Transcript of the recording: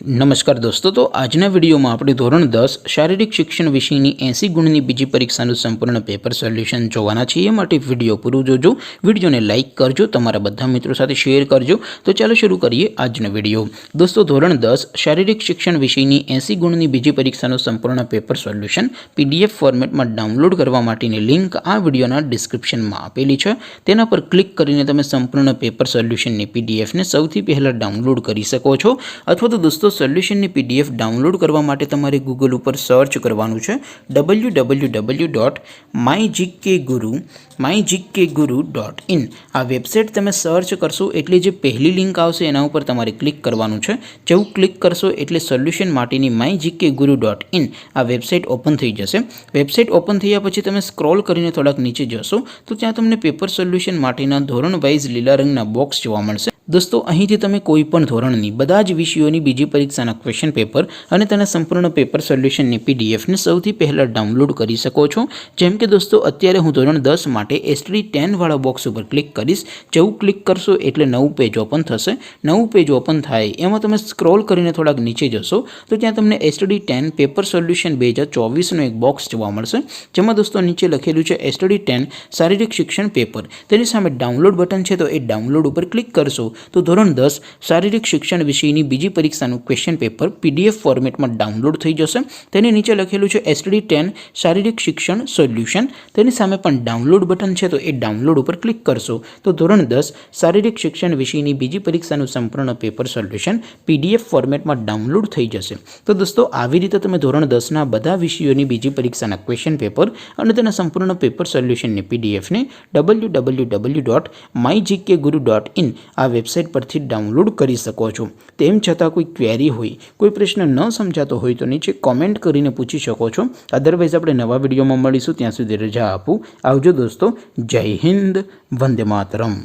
नमस्कार दोस्तों, तो आजना वीडियो में આપણે ધોરણ 10 શારીરિક શિક્ષણ વિષયની 80 ગુણની બીજી પરીક્ષાનું સંપૂર્ણ પેપર સોલ્યુશન જોવાના છીએ। એ માટે વિડિયો પૂરો જોજો, વિડિયોને લાઈક કરજો, તમારા બધા મિત્રો સાથે શેર કરજો। તો ચાલો શરૂ કરીએ આજનો વિડિયો। દોસ્તો, ધોરણ 10 શારીરિક શિક્ષણ વિષયની 80 ગુણની બીજી પરીક્ષાનું સંપૂર્ણ પેપર સોલ્યુશન PDF ફોર્મેટમાં ડાઉનલોડ કરવા માટેની લિંક આ વિડિયોના ડિસ્ક્રિપ્શનમાં આપેલી છે। તેના પર ક્લિક કરીને તમે સંપૂર્ણ પેપર સોલ્યુશનની PDF ને સૌથી પહેલા ડાઉનલોડ કરી શકો છો। અથવા તો દોસ્તો, સોલ્યુશનની PDF ડાઉનલોડ કરવા માટે તમારે ગૂગલ ઉપર સર્ચ કરવાનું છે www.mygkguru.in। આ વેબસાઇટ તમે સર્ચ કરશો એટલે જે પહેલી લિંક આવશે એના ઉપર તમારે ક્લિક કરવાનું છે। જેવું ક્લિક કરશો એટલે સોલ્યુશન માટેની mygkguru.in આ વેબસાઇટ ઓપન થઈ જશે। વેબસાઇટ ઓપન થયા પછી તમે સ્ક્રોલ કરીને થોડાક નીચે જશો તો ત્યાં તમને પેપર સોલ્યુશન માટેના ધોરણ વાઇઝ લીલા રંગના બોક્સ જોવા મળશે। दोस्तों, અહીંથી તમે કોઈ પણ ધોરણની બધા જ વિષયોની બીજી પરીક્ષાના ક્વેશ્ચન પેપર અને તેના સંપૂર્ણ પેપર સોલ્યુશનની PDF ને સૌથી પહેલા ડાઉનલોડ કરી શકો છો। જેમ કે દોસ્તો, અત્યારે હું ધોરણ 10 માટે STD10 વાળા બોક્સ ઉપર ક્લિક કરીશ। જેવું ક્લિક કરશો એટલે નવું પેજ ઓપન થશે। નવું પેજ ઓપન થાય એમાં તમે સ્ક્રોલ કરીને થોડાક નીચે જશો તો ત્યાં તમને STD10 પેપર સોલ્યુશન 2024નો એક બોક્સ જોવા મળશે। જેમાં દોસ્તો નીચે લખેલું છે STD10 શારીરિક શિક્ષણ પેપર। તેની સામે ડાઉનલોડ બટન છે, તો એ ડાઉનલોડ ઉપર ક્લિક કરશો તો ધોરણ 10 શારીરિક શિક્ષણ વિષયની બીજી પરીક્ષાનું ક્વેશ્ચન પેપર PDF ફોર્મેટમાં ડાઉનલોડ થઈ જશે। તેની નીચે લખેલું છે STD10 શારીરિક શિક્ષણ સોલ્યુશન। તેની સામે પણ ડાઉનલોડ બટન છે, તો એ ડાઉનલોડ ઉપર ક્લિક કરશો તો ધોરણ 10 શારીરિક શિક્ષણ વિષયની બીજી પરીક્ષાનું સંપૂર્ણ પેપર સોલ્યુશન PDF ફોર્મેટમાં ડાઉનલોડ થઈ જશે। તો દોસ્તો, આવી રીતે તમે ધોરણ 10ના બધા વિષયોની બીજી પરીક્ષાના ક્વેશ્ચન પેપર અને તેના સંપૂર્ણ પેપર સોલ્યુશનની PDF ને www.mygkguru.in આ વેબસાઇટ પરથી ડાઉનલોડ કરી શકો છો। તેમ છતાં કોઈ ક્વેરી હોય, કોઈ પ્રશ્ન ન સમજાતો હોય તો નીચે કોમેન્ટ કરીને પૂછી શકો છો। અધરવાઇઝ આપણે નવા વિડીયોમાં મળીશું, ત્યાં સુધી રજા આપું। આવજો દોસ્તો, જય હિન્દ, વંદે માતરમ।